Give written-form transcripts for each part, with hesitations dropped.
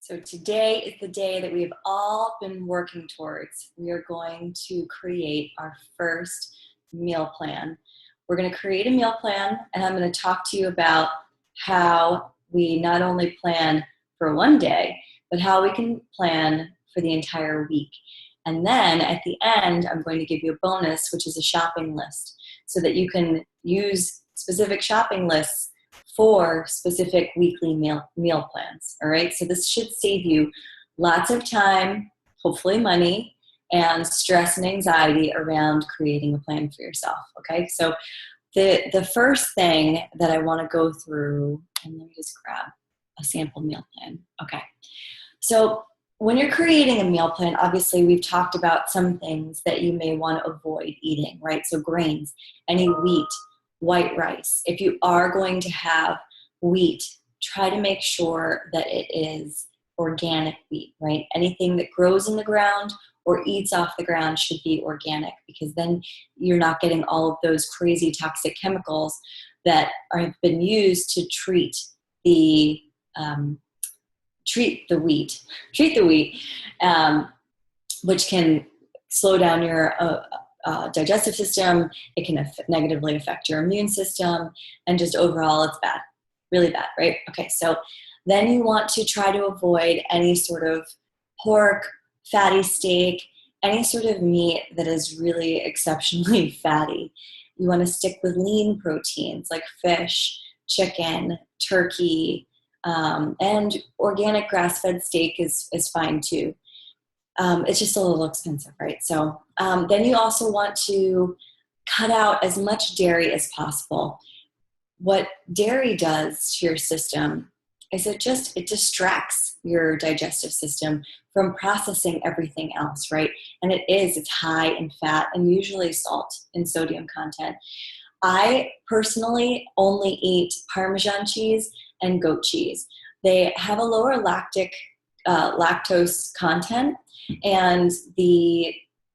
So today is the day that we've all been working towards. We are going to create our first meal plan. We're going to create a meal plan, and I'm going to talk to you about how we not only plan for one day, but how we can plan for the entire week. And then at the end, I'm going to give you a bonus, which is a shopping list, so that you can use specific shopping lists for specific weekly meal plans. All right. So this should save you lots of time, hopefully money, and stress and anxiety around creating a plan for yourself. Okay. So the first thing that I want to go through, and let me just grab a sample meal plan. Okay. So when you're creating a meal plan, obviously we've talked about some things that you may want to avoid eating, right? So grains, any wheat, white rice. If you are going to have wheat, try to make sure that it is organic wheat, right? Anything that grows in the ground or eats off the ground should be organic, because then you're not getting all of those crazy toxic chemicals that have been used to treat the wheat, which can slow down your digestive system. It can negatively affect your immune system, and just overall it's bad, really bad, right? Okay, so then you want to try to avoid any sort of pork, fatty steak, any sort of meat that is really exceptionally fatty. You want to stick with lean proteins like fish, chicken, turkey, and organic grass-fed steak is fine too. It's just a little expensive, right? So then you also want to cut out as much dairy as possible. What dairy does to your system is it distracts your digestive system from processing everything else, right? And it's high in fat and usually salt and sodium content. I personally only eat Parmesan cheese and goat cheese. They have a lower lactose content, and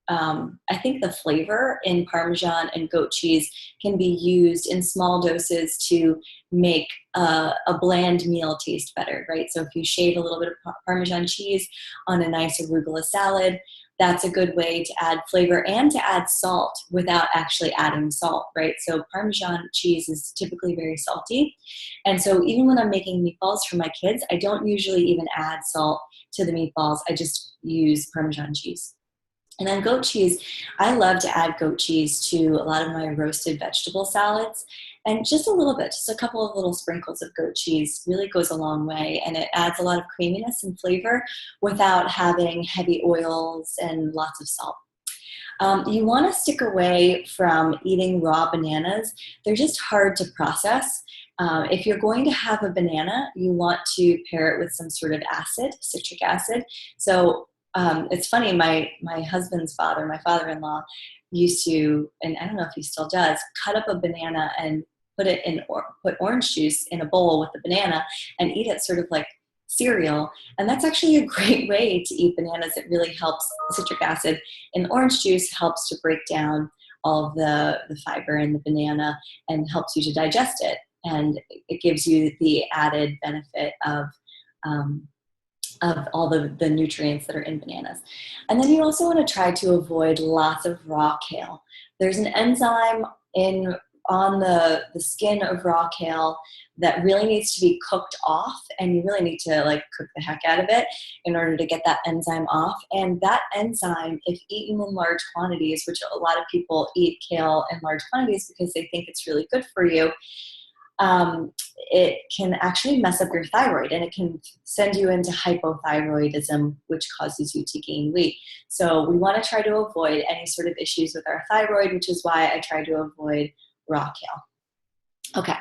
I think the flavor in Parmesan and goat cheese can be used in small doses to make a bland meal taste better, right? So if you shave a little bit of Parmesan cheese on a nice arugula salad, that's a good way to add flavor and to add salt without actually adding salt, right? So Parmesan cheese is typically very salty. And so even when I'm making meatballs for my kids, I don't usually even add salt to the meatballs. I just use Parmesan cheese. And then goat cheese, I love to add goat cheese to a lot of my roasted vegetable salads. And just a little bit, just a couple of little sprinkles of goat cheese really goes a long way. And it adds a lot of creaminess and flavor without having heavy oils and lots of salt. You want to stick away from eating raw bananas. They're just hard to process. If you're going to have a banana, you want to pair it with some sort of acid, citric acid. So it's funny, my husband's father, my father-in-law, used to, and I don't know if he still does, cut up a banana and put orange juice in a bowl with the banana and eat it sort of like cereal. And that's actually a great way to eat bananas. It really helps. Citric acid in orange juice helps to break down all of the fiber in the banana and helps you to digest it. And it gives you the added benefit of all the nutrients that are in bananas. And then you also want to try to avoid lots of raw kale. There's an enzyme on the skin of raw kale that really needs to be cooked off, and you really need to cook the heck out of it in order to get that enzyme off. And that enzyme, if eaten in large quantities, which a lot of people eat kale in large quantities because they think it's really good for you, it can actually mess up your thyroid, and it can send you into hypothyroidism, which causes you to gain weight. So we want to try to avoid any sort of issues with our thyroid, which is why I try to avoid raw kale. Okay,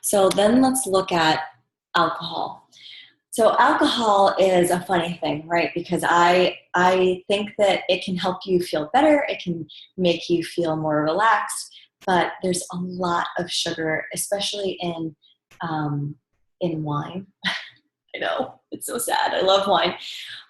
so then let's look at alcohol. So alcohol is a funny thing, right? Because I think that it can help you feel better. It can make you feel more relaxed, but there's a lot of sugar, especially in wine. I know, it's so sad. I love wine.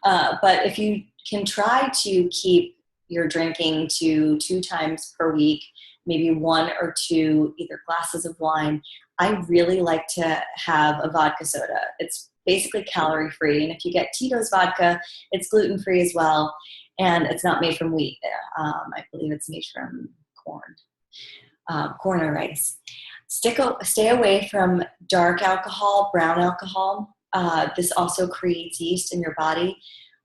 But if you can try to keep your drinking to 2 times per week, maybe 1 or 2 either glasses of wine. I really like to have a vodka soda. It's basically calorie-free. And if you get Tito's vodka, it's gluten-free as well, and it's not made from wheat. I believe it's made from corn or rice. Stay away from dark alcohol, brown alcohol. This also creates yeast in your body.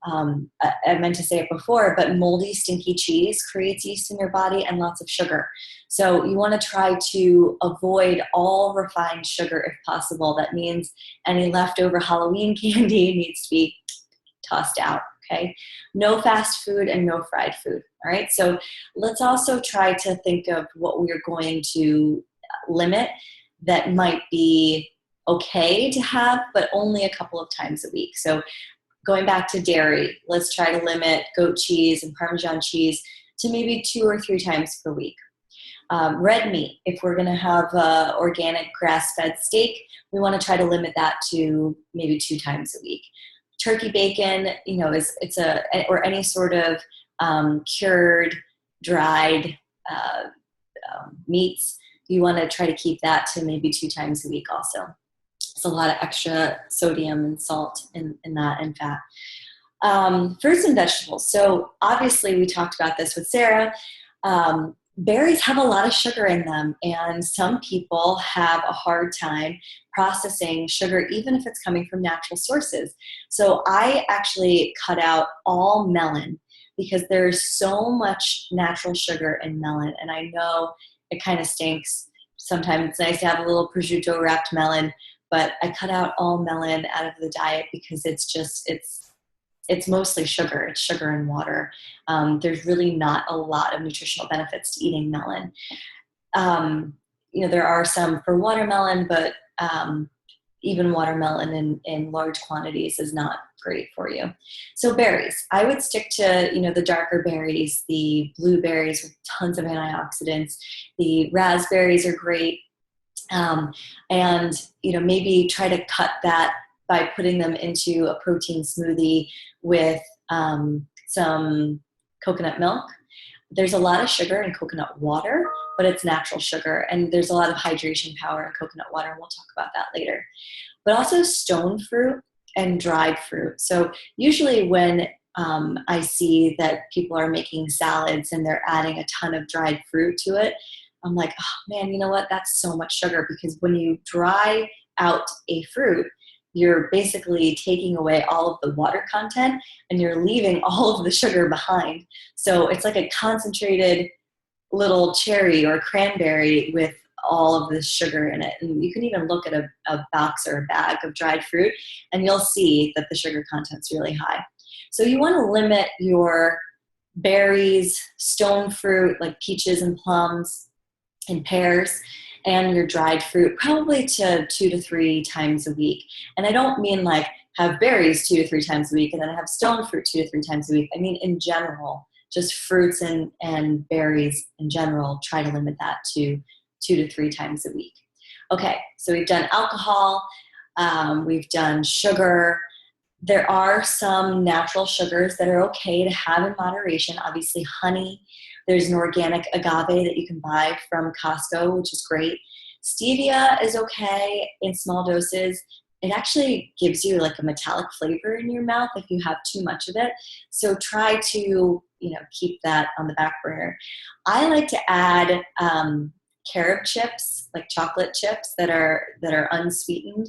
I meant to say it before, but moldy, stinky cheese creates yeast in your body, and lots of sugar. So you want to try to avoid all refined sugar if possible. That means any leftover Halloween candy needs to be tossed out, okay? No fast food and no fried food, all right? So let's also try to think of what we're going to limit that might be okay to have, but only a couple of times a week. So going back to dairy, let's try to limit goat cheese and Parmesan cheese to maybe 2 or 3 times per week. Red meat, if we're going to have organic grass-fed steak, we want to try to limit that to maybe 2 times a week. Turkey bacon, or any sort of cured, dried meats, you want to try to keep that to maybe 2 times a week also. It's a lot of extra sodium and salt in that, and fat. Fruits and vegetables. So obviously we talked about this with Sarah. Berries have a lot of sugar in them, and some people have a hard time processing sugar, even if it's coming from natural sources. So I actually cut out all melon because there's so much natural sugar in melon, and I know it kind of stinks. Sometimes it's nice to have a little prosciutto wrapped melon, but I cut out all melon out of the diet because it's mostly sugar. It's sugar and water. There's really not a lot of nutritional benefits to eating melon. There are some for watermelon, but even watermelon in large quantities is not great for you. So berries, I would stick to, the darker berries, the blueberries with tons of antioxidants. The raspberries are great. And maybe try to cut that by putting them into a protein smoothie with some coconut milk. There's a lot of sugar in coconut water, but it's natural sugar, and there's a lot of hydration power in coconut water, and we'll talk about that later. But also stone fruit and dried fruit. So usually when I see that people are making salads and they're adding a ton of dried fruit to it, I'm like, oh man, you know what? That's so much sugar, because when you dry out a fruit, you're basically taking away all of the water content and you're leaving all of the sugar behind. So it's like a concentrated little cherry or cranberry with all of this sugar in it. And you can even look at a box or a bag of dried fruit and you'll see that the sugar content's really high. So you want to limit your berries, stone fruit like peaches and plums and pears, and your dried fruit probably to 2 to 3 times a week. And I don't mean like have berries 2 to 3 times a week and then have stone fruit 2 to 3 times a week. I mean in general, just fruits and berries in general, try to limit that to 2 to 3 times a week. Okay, so we've done alcohol, we've done sugar. There are some natural sugars that are okay to have in moderation. Obviously honey. There's an organic agave that you can buy from Costco, which is great. Stevia is okay in small doses. It actually gives you like a metallic flavor in your mouth if you have too much of it. So try to, keep that on the back burner. I like to add carob chips, like chocolate chips that are unsweetened,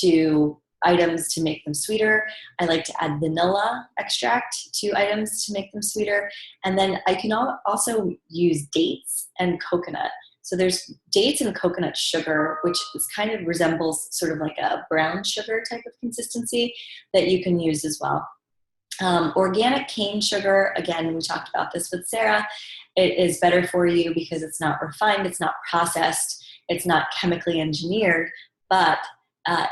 to items to make them sweeter. I like to add vanilla extract to items to make them sweeter. And then I can also use dates and coconut. So there's dates and coconut sugar, which kind of resembles sort of like a brown sugar type of consistency that you can use as well. Organic cane sugar, again, we talked about this with Sarah. It is better for you because it's not refined, it's not processed, it's not chemically engineered, but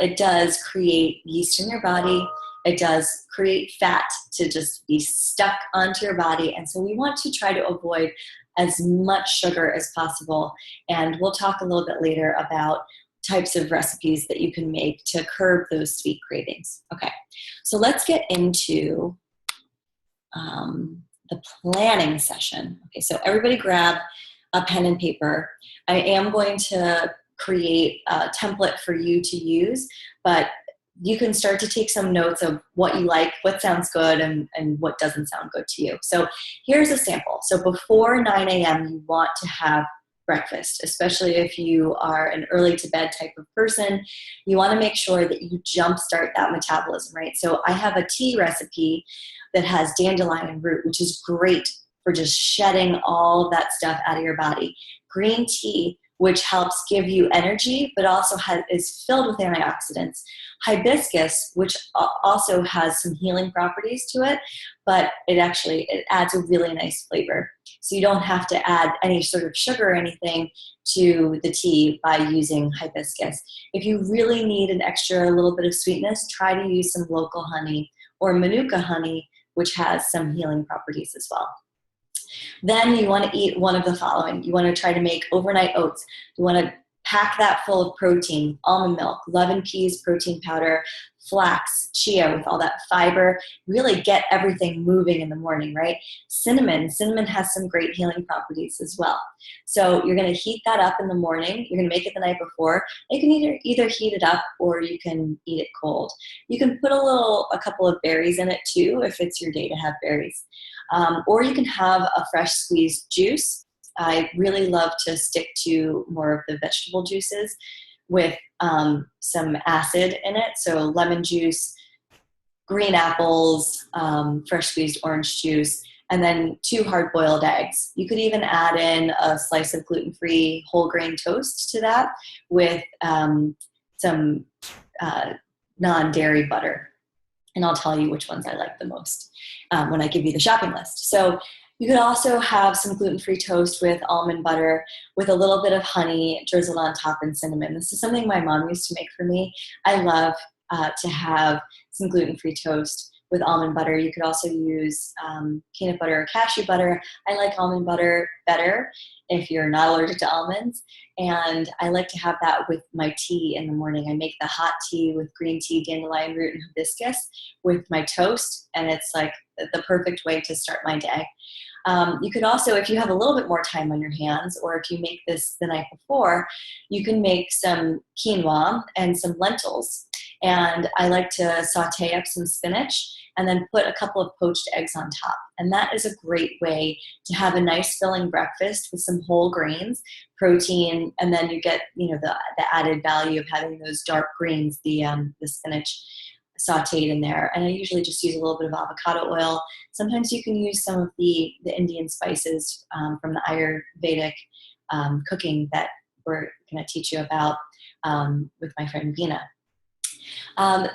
it does create yeast in your body. It does create fat to just be stuck onto your body. And so we want to try to avoid as much sugar as possible. And we'll talk a little bit later about types of recipes that you can make to curb those sweet cravings. Okay, so let's get into the planning session. Okay, so everybody grab a pen and paper. I am going to create a template for you to use, but you can start to take some notes of what you like, what sounds good, and what doesn't sound good to you. So here's a sample. So before 9 a.m., you want to have breakfast, especially if you are an early to bed type of person. You want to make sure that you jumpstart that metabolism, right? So I have a tea recipe that has dandelion root, which is great for just shedding all of that stuff out of your body. Green tea, which helps give you energy, but also is filled with antioxidants. Hibiscus, which also has some healing properties to it, but it adds a really nice flavor. So you don't have to add any sort of sugar or anything to the tea by using hibiscus. If you really need an extra little bit of sweetness, try to use some local honey or Manuka honey, which has some healing properties as well. Then you want to eat one of the following. You want to try to make overnight oats. You want to pack that full of protein, almond milk, 11 peas protein powder, flax, chia with all that fiber. Really get everything moving in the morning, right? Cinnamon has some great healing properties as well. So you're going to heat that up in the morning. You're going to make it the night before. You can either heat it up or you can eat it cold. You can put a couple of berries in it too if it's your day to have berries. Or you can have a fresh squeezed juice. I really love to stick to more of the vegetable juices with some acid in it. So lemon juice, green apples, fresh squeezed orange juice, and then 2 hard-boiled eggs. You could even add in a slice of gluten-free whole grain toast to that with some non-dairy butter. And I'll tell you which ones I like the most when I give you the shopping list. So you could also have some gluten-free toast with almond butter with a little bit of honey drizzled on top and cinnamon. This is something my mom used to make for me. I love to have some gluten-free toast with almond butter. You could also use peanut butter or cashew butter. I like almond butter better if you're not allergic to almonds. And I like to have that with my tea in the morning. I make the hot tea with green tea, dandelion root, and hibiscus with my toast. And it's like the perfect way to start my day. You could also, if you have a little bit more time on your hands, or if you make this the night before, you can make some quinoa and some lentils. And I like to saute up some spinach and then put a couple of poached eggs on top. And that is a great way to have a nice filling breakfast with some whole grains, protein, and then you get, the added value of having those dark greens, the spinach sauteed in there. And I usually just use a little bit of avocado oil. Sometimes you can use some of the Indian spices from the Ayurvedic cooking that we're going to teach you about with my friend Bina.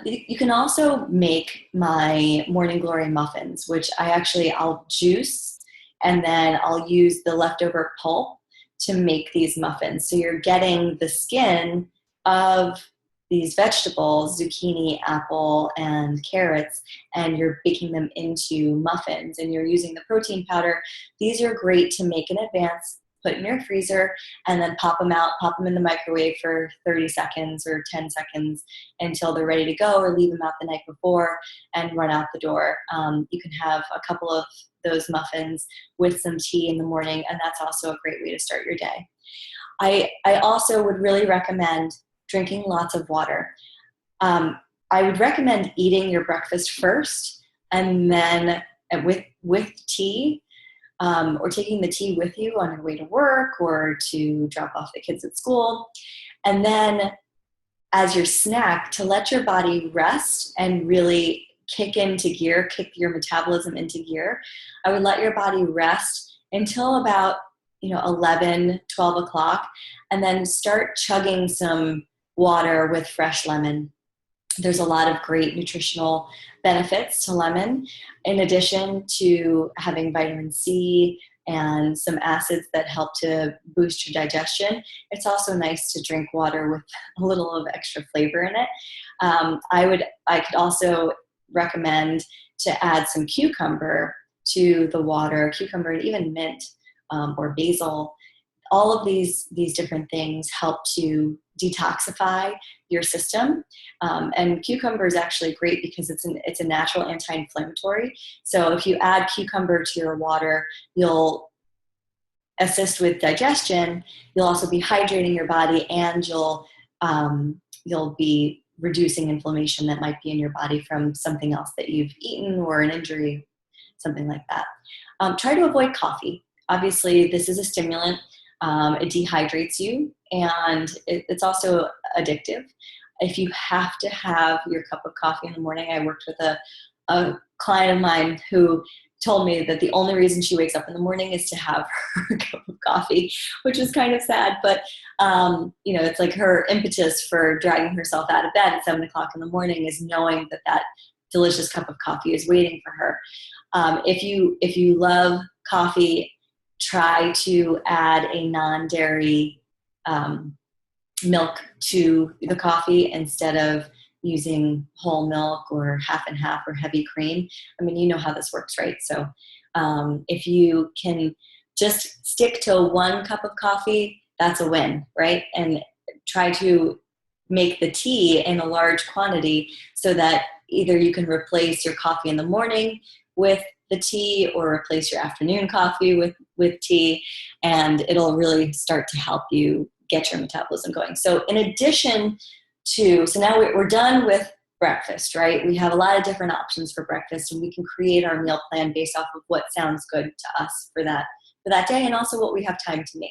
You can also make my Morning Glory muffins, which I'll juice and then I'll use the leftover pulp to make these muffins. So you're getting the skin of these vegetables, zucchini, apple, and carrots, and you're baking them into muffins, and you're using the protein powder. These are great to make in advance, put in your freezer, and then pop them in the microwave for 30 seconds or 10 seconds until they're ready to go, or leave them out the night before and run out the door. You can have a couple of those muffins with some tea in the morning, and that's also a great way to start your day. I also would really recommend drinking lots of water. I would recommend eating your breakfast first, and then with tea, or taking the tea with you on your way to work or to drop off the kids at school. And then as your snack, to let your body rest and really kick your metabolism into gear, I would let your body rest until about 11, 12 o'clock, and then start chugging some water with fresh lemon. There's a lot of great nutritional benefits to lemon, in addition to having vitamin C and some acids that help to boost your digestion. It's also nice to drink water with a little of extra flavor in it. I could also recommend to add some cucumber to the water, cucumber and even mint or basil. All of these different things help to detoxify your system. And cucumber is actually great because it's a natural anti-inflammatory. So if you add cucumber to your water, you'll assist with digestion. You'll also be hydrating your body, and you'll be reducing inflammation that might be in your body from something else that you've eaten or an injury, something like that. Try to avoid coffee. Obviously, this is a stimulant. It dehydrates you, and it's also addictive. If you have to have your cup of coffee in the morning, I worked with a client of mine who told me that the only reason she wakes up in the morning is to have her cup of coffee, which is kind of sad. But, it's like her impetus for dragging herself out of bed at 7 o'clock in the morning is knowing that that delicious cup of coffee is waiting for her. If you love coffee, try to add a non-dairy milk to the coffee instead of using whole milk or half and half or heavy cream. I mean, you know how this works, right? So if you can just stick to 1 cup of coffee, that's a win, right? And try to make the tea in a large quantity so that either you can replace your coffee in the morning with the tea or replace your afternoon coffee with tea, and it'll really start to help you get your metabolism going. So in addition to, so now we're done with breakfast, right? We have a lot of different options for breakfast, and we can create our meal plan based off of what sounds good to us for that day, and also what we have time to make.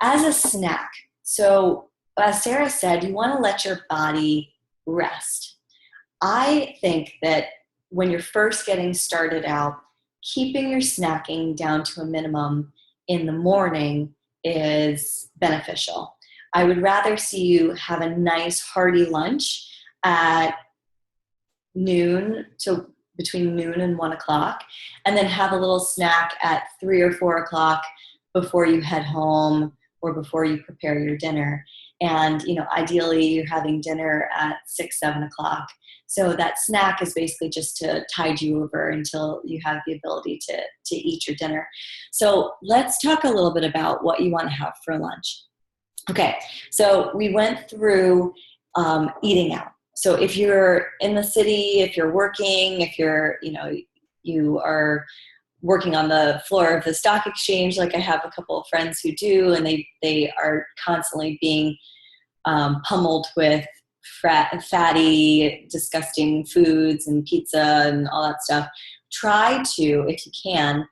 As a snack, so as Sarah said, you want to let your body rest. I think that when you're first getting started out, keeping your snacking down to a minimum in the morning is beneficial. I would rather see you have a nice hearty lunch at noon, so between noon and 1 o'clock, and then have a little snack at 3 or 4 o'clock before you head home or before you prepare your dinner. And, ideally you're having dinner at 6, 7 o'clock. So that snack is basically just to tide you over until you have the ability to eat your dinner. So let's talk a little bit about what you want to have for lunch. Okay, so we went through eating out. So if you're in the city, if you're working, if you are working on the floor of the stock exchange, like I have a couple of friends who do, and they are constantly being pummeled with fatty, disgusting foods and pizza and all that stuff. Try to, if you can,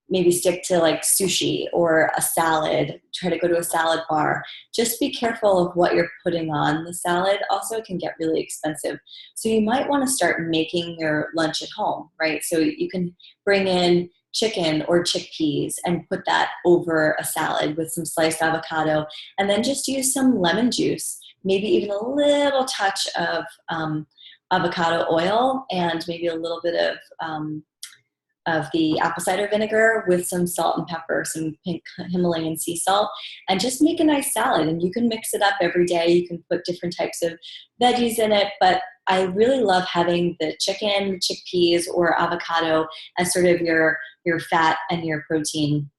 maybe stick to like sushi or a salad. Try to go to a salad bar. Just be careful of what you're putting on the salad. Also, it can get really expensive. So you might want to start making your lunch at home, right? So you can bring in chicken or chickpeas and put that over a salad with some sliced avocado, and then just use some lemon juice, maybe even a little touch of avocado oil and maybe a little bit of the apple cider vinegar with some salt and pepper, some pink Himalayan sea salt, and just make a nice salad. And you can mix it up every day. You can put different types of veggies in it, but I really love having the chicken, chickpeas, or avocado as sort of your fat and your protein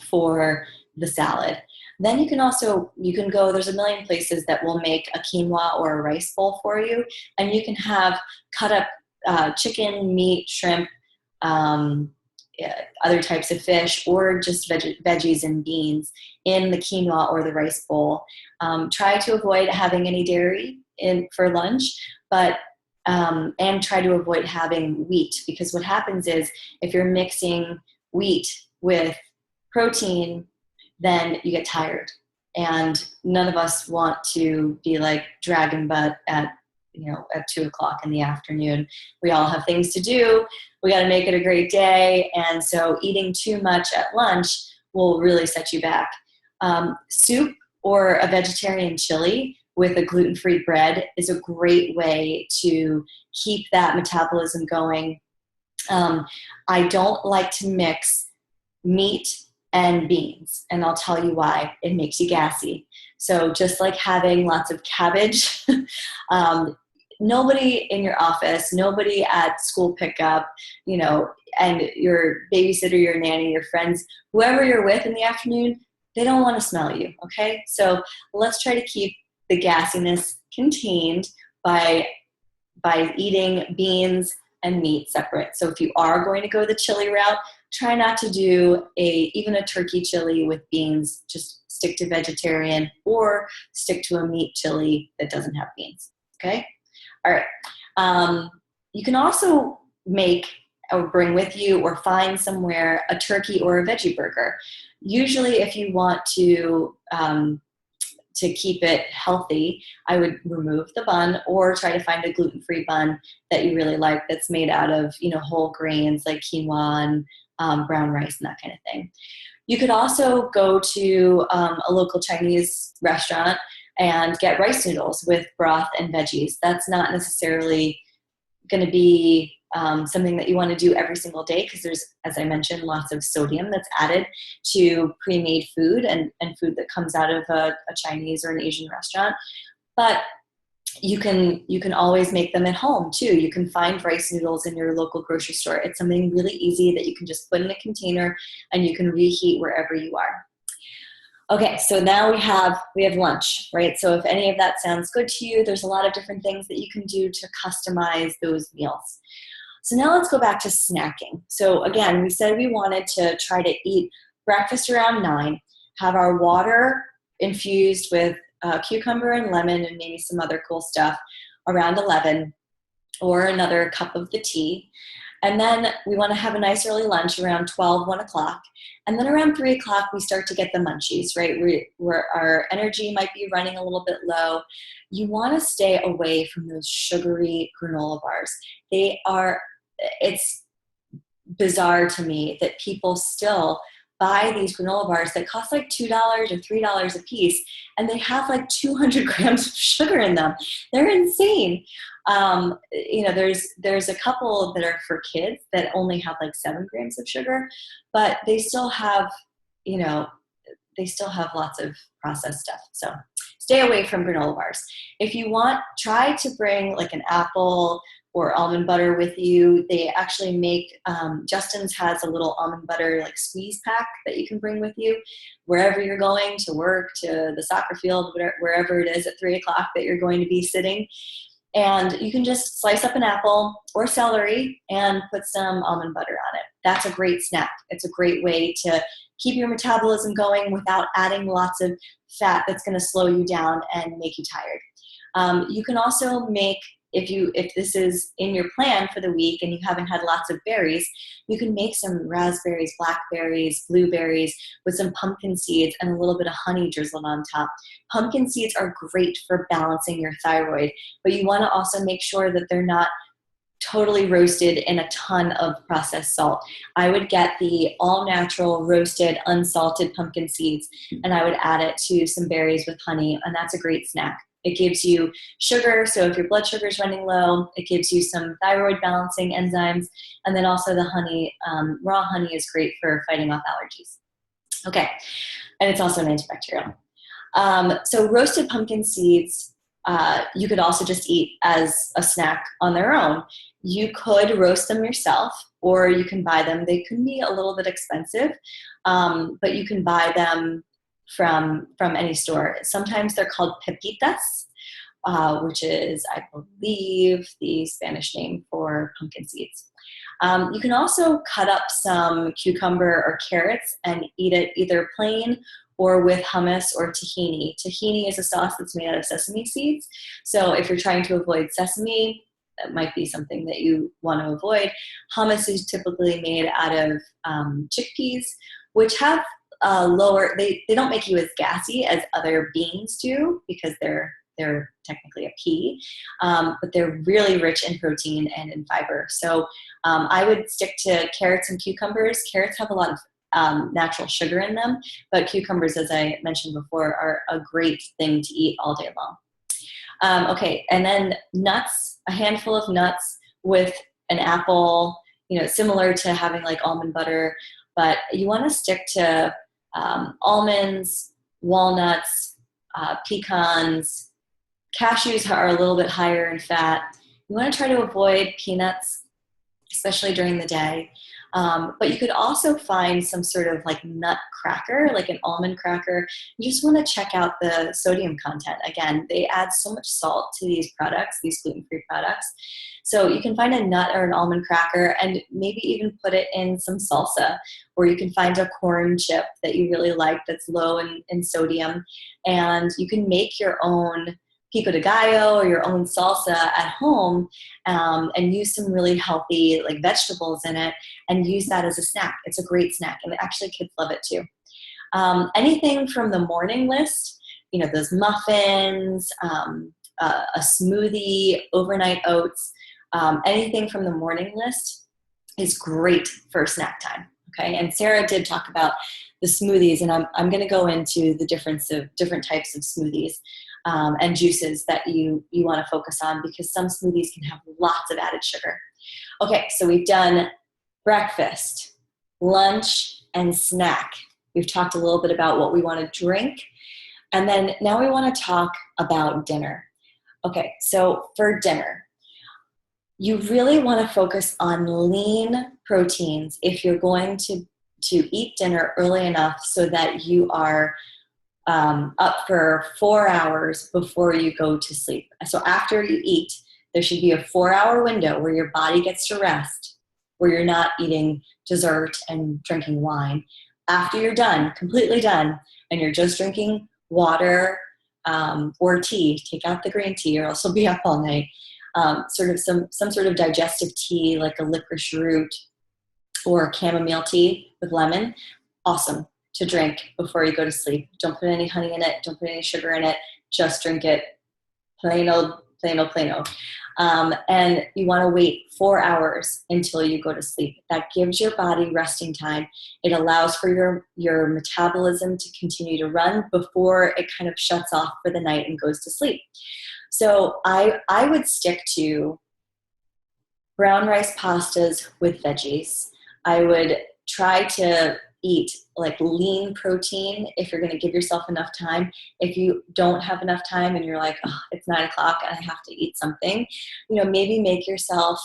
for the salad. Then you can go, there's a million places that will make a quinoa or a rice bowl for you, and you can have cut up chicken, meat, shrimp, other types of fish, or just veggies and beans in the quinoa or the rice bowl. Try to avoid having any dairy for lunch, but and try to avoid having wheat, because what happens is if you're mixing wheat with protein, then you get tired, and none of us want to be like dragon butt at 2 o'clock in the afternoon. We all have things to do. We got to make it a great day. And so eating too much at lunch will really set you back. Soup or a vegetarian chili with a gluten-free bread is a great way to keep that metabolism going. I don't like to mix meat and beans, and I'll tell you why. It makes you gassy. So just like having lots of cabbage, nobody in your office, nobody at school pickup, and your babysitter, your nanny, your friends, whoever you're with in the afternoon, they don't want to smell you, okay? So let's try to keep the gassiness contained by eating beans and meat separate. So if you are going to go the chili route, try not to do even a turkey chili with beans. Just stick to vegetarian, or stick to a meat chili that doesn't have beans. Okay. All right. You can also make or bring with you or find somewhere a turkey or a veggie burger. Usually if you want to keep it healthy, I would remove the bun or try to find a gluten-free bun that you really like that's made out of, whole grains like quinoa and brown rice and that kind of thing. You could also go to a local Chinese restaurant and get rice noodles with broth and veggies. That's not necessarily going to be something that you want to do every single day because there's, as I mentioned, lots of sodium that's added to pre-made food and food that comes out of a Chinese or an Asian restaurant. But you can always make them at home too. You can find rice noodles in your local grocery store. It's something really easy that you can just put in a container and you can reheat wherever you are. Okay, so now we have lunch, right? So if any of that sounds good to you, there's a lot of different things that you can do to customize those meals. So now let's go back to snacking. So again, we said we wanted to try to eat breakfast around 9, have our water infused with cucumber and lemon and maybe some other cool stuff around 11, or another cup of the tea. And then we want to have a nice early lunch around 12, 1 o'clock. And then around 3 o'clock, we start to get the munchies, right? Where our energy might be running a little bit low. You want to stay away from those sugary granola bars. It's bizarre to me that people still buy these granola bars that cost like $2 or $3 a piece, and they have like 200 grams of sugar in them. They're insane. There's a couple that are for kids that only have like 7 grams of sugar, but they still have lots of processed stuff. So stay away from granola bars. If you want, try to bring like an apple or almond butter with you. They actually make, Justin's has a little almond butter like squeeze pack that you can bring with you wherever you're going, to work, to the soccer field, wherever it is at 3 o'clock that you're going to be sitting. And you can just slice up an apple or celery and put some almond butter on it. That's a great snack. It's a great way to keep your metabolism going without adding lots of fat that's going to slow you down and make you tired. You can also make, if this is in your plan for the week and you haven't had lots of berries, you can make some raspberries, blackberries, blueberries with some pumpkin seeds and a little bit of honey drizzled on top. Pumpkin seeds are great for balancing your thyroid, but you want to also make sure that they're not totally roasted in a ton of processed salt. I would get the all-natural roasted unsalted pumpkin seeds and I would add it to some berries with honey, and that's a great snack. It gives you sugar, so if your blood sugar is running low, it gives you some thyroid balancing enzymes, and then also the honey, raw honey is great for fighting off allergies. Okay, and it's also an antibacterial. So roasted pumpkin seeds, you could also just eat as a snack on their own. You could roast them yourself, or you can buy them. They can be a little bit expensive, but you can buy them from any store. Sometimes they're called pepitas, which is, I believe, the Spanish name for pumpkin seeds. You can also cut up some cucumber or carrots and eat it either plain or with hummus or tahini. Tahini is a sauce that's made out of sesame seeds. So if you're trying to avoid sesame, that might be something that you want to avoid. Hummus is typically made out of chickpeas, which have they don't make you as gassy as other beans do because they're technically a pea, but they're really rich in protein and in fiber. So I would stick to carrots and cucumbers. Carrots have a lot of natural sugar in them, but cucumbers, as I mentioned before, are a great thing to eat all day long. Okay, and then nuts, a handful of nuts with an apple, similar to having like almond butter, but you want to stick to almonds, walnuts, pecans. Cashews are a little bit higher in fat. You want to try to avoid peanuts, especially during the day. But you could also find some sort of like nut cracker, like an almond cracker. You just want to check out the sodium content. Again, they add so much salt to these products, these gluten-free products. So you can find a nut or an almond cracker and maybe even put it in some salsa, or you can find a corn chip that you really like that's low in sodium. And you can make your own pico de gallo or your own salsa at home, and use some really healthy like vegetables in it and use that as a snack. It's a great snack, and actually kids love it too. Anything from the morning list, you know, those muffins, a smoothie, overnight oats, anything from the morning list is great for snack time. Okay, and Sarah did talk about the smoothies, and I'm going to go into the difference of different types of smoothies and juices that you want to focus on, because some smoothies can have lots of added sugar. Okay, so we've done breakfast, lunch, and snack. We've talked a little bit about what we want to drink, and then now we want to talk about dinner. Okay, so for dinner, you really want to focus on lean proteins if you're going to eat dinner early enough so that you are up for 4 hours before you go to sleep. So after you eat, there should be a 4-hour window where your body gets to rest, where you're not eating dessert and drinking wine. After you're done, completely done, and you're just drinking water or tea, take out the green tea or else you'll be up all night. Sort of some sort of digestive tea like a licorice root or chamomile tea with lemon. Awesome to drink before you go to sleep. Don't put any honey in it. Don't put any sugar in it. Just drink it plain old. And you want to wait 4 hours until you go to sleep. That gives your body resting time. It allows for your metabolism to continue to run before it kind of shuts off for the night and goes to sleep. So I would stick to brown rice pastas with veggies. I would try to eat like lean protein if you're going to give yourself enough time. If you don't have enough time and you're like, oh, it's 9 o'clock and I have to eat something, you know, maybe make yourself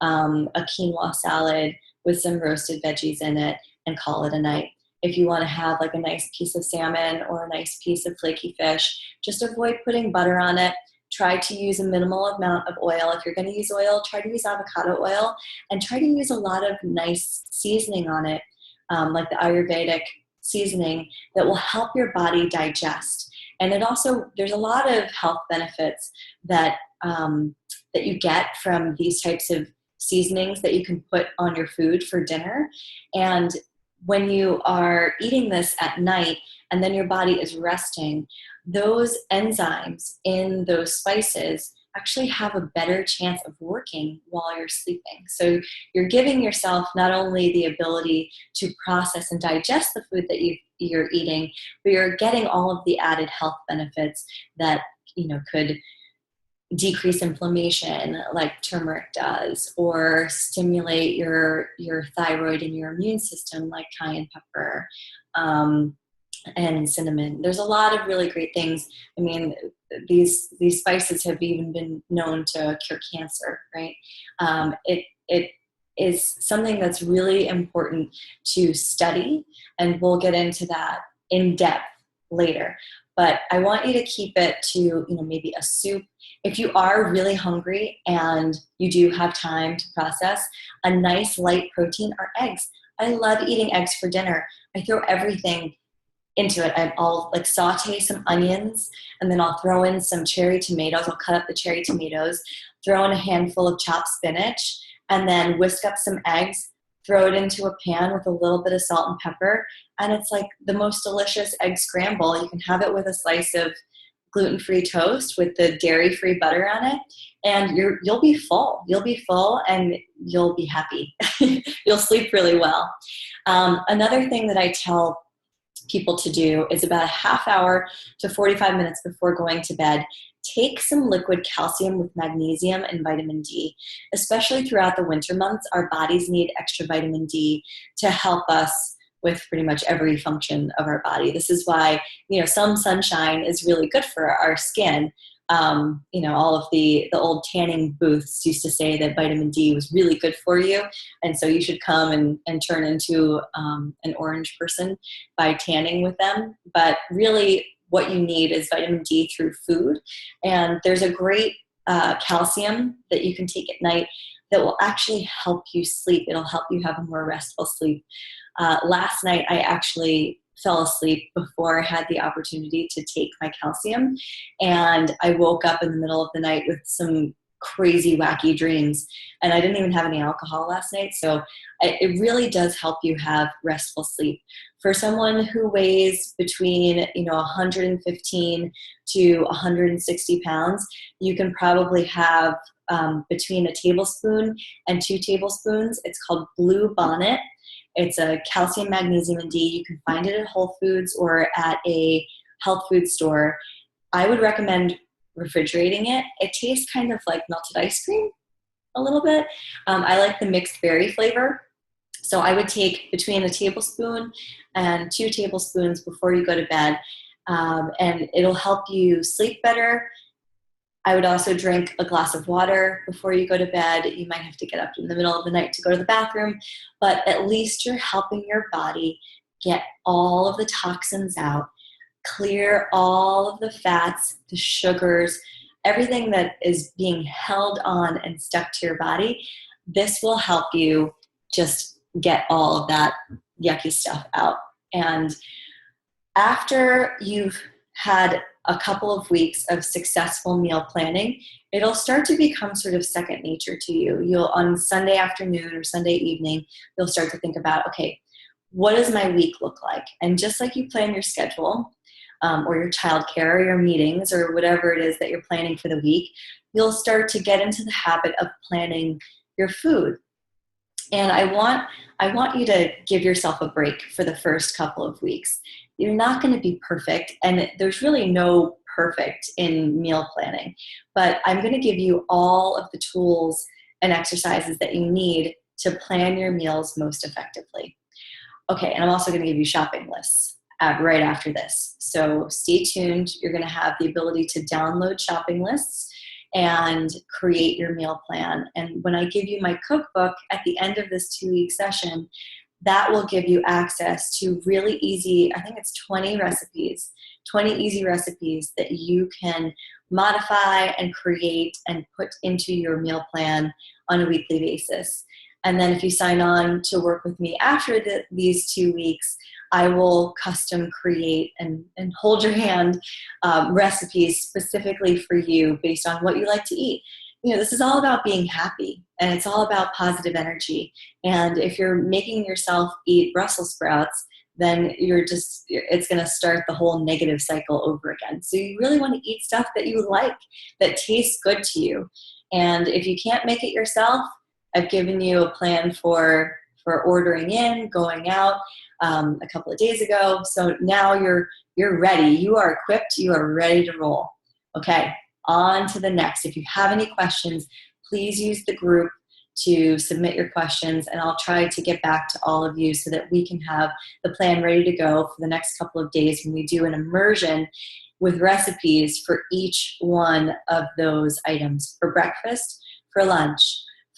a quinoa salad with some roasted veggies in it and call it a night. If you want to have like a nice piece of salmon or a nice piece of flaky fish, just avoid putting butter on it. Try to use a minimal amount of oil. If you're going to use oil, try to use avocado oil, and try to use a lot of nice seasoning on it, like the Ayurvedic seasoning that will help your body digest. And it also, there's a lot of health benefits that that you get from these types of seasonings that you can put on your food for dinner. And when you are eating this at night and then your body is resting, those enzymes in those spices actually have a better chance of working while you're sleeping. So you're giving yourself not only the ability to process and digest the food that you're eating, but you're getting all of the added health benefits that, you know, could decrease inflammation like turmeric does, or stimulate your thyroid and your immune system like cayenne pepper and cinnamon. There's a lot of really great things. I mean, these spices have even been known to cure cancer, right? It is something that's really important to study, and we'll get into that in depth later. But I want you to keep it to, you know, maybe a soup. If you are really hungry and you do have time to process, a nice light protein are eggs. I love eating eggs for dinner. I throw everything into it. I'll like saute some onions, and then I'll throw in some cherry tomatoes. I'll cut up the cherry tomatoes, throw in a handful of chopped spinach, and then whisk up some eggs, throw it into a pan with a little bit of salt and pepper, and it's like the most delicious egg scramble. You can have it with a slice of gluten-free toast with the dairy-free butter on it, and you'll be full. You'll be full and you'll be happy. You'll sleep really well. Another thing that I tell people to do is about a half hour to 45 minutes before going to bed, take some liquid calcium with magnesium and vitamin D. Especially throughout the winter months, our bodies need extra vitamin D to help us with pretty much every function of our body. This is why, you know, some sunshine is really good for our skin. You know, all of the old tanning booths used to say that vitamin D was really good for you. And so you should come and turn into an orange person by tanning with them. But really what you need is vitamin D through food. And there's a great calcium that you can take at night that will actually help you sleep. It'll help you have a more restful sleep. Last night, I actually fell asleep before I had the opportunity to take my calcium. And I woke up in the middle of the night with some crazy, wacky dreams. And I didn't even have any alcohol last night. So it really does help you have restful sleep. For someone who weighs between 115 to 160 pounds, you can probably have between a tablespoon and 2 tablespoons. It's called Blue Bonnet. It's a calcium, magnesium, and D. You can find it at Whole Foods or at a health food store. I would recommend refrigerating it. It tastes kind of like melted ice cream a little bit. I like the mixed berry flavor. So I would take between a tablespoon and 2 tablespoons before you go to bed, and it'll help you sleep better. I would also drink a glass of water before you go to bed. You might have to get up in the middle of the night to go to the bathroom, but at least you're helping your body get all of the toxins out, clear all of the fats, the sugars, everything that is being held on and stuck to your body. This will help you just get all of that yucky stuff out. And after you've had a couple of weeks of successful meal planning, it'll start to become sort of second nature to you. You'll, on Sunday afternoon or Sunday evening, you'll start to think about, okay, what does my week look like? And just like you plan your schedule, or your childcare or your meetings or whatever it is that you're planning for the week, you'll start to get into the habit of planning your food. And I want you to give yourself a break for the first couple of weeks. You're not going to be perfect, and there's really no perfect in meal planning, but I'm going to give you all of the tools and exercises that you need to plan your meals most effectively. Okay, and I'm also going to give you shopping lists right after this. So stay tuned. You're going to have the ability to download shopping lists and create your meal plan. And when I give you my cookbook at the end of this 2-week session, that will give you access to really easy, I think it's 20 recipes, 20 easy recipes that you can modify and create and put into your meal plan on a weekly basis. And then if you sign on to work with me after these 2 weeks, I will custom create and hold your hand recipes specifically for you based on what you like to eat. This is all about being happy, and it's all about positive energy. And if you're making yourself eat Brussels sprouts, then it's going to start the whole negative cycle over again. So you really want to eat stuff that you like, that tastes good to you. And if you can't make it yourself, I've given you a plan for ordering in, going out a couple of days ago. So now you're ready. You are equipped. You are ready to roll. Okay, on to the next. If you have any questions, please use the group to submit your questions, and I'll try to get back to all of you so that we can have the plan ready to go for the next couple of days when we do an immersion with recipes for each one of those items: for breakfast, for lunch,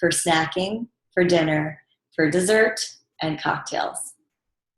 for snacking, for dinner, for dessert, and cocktails.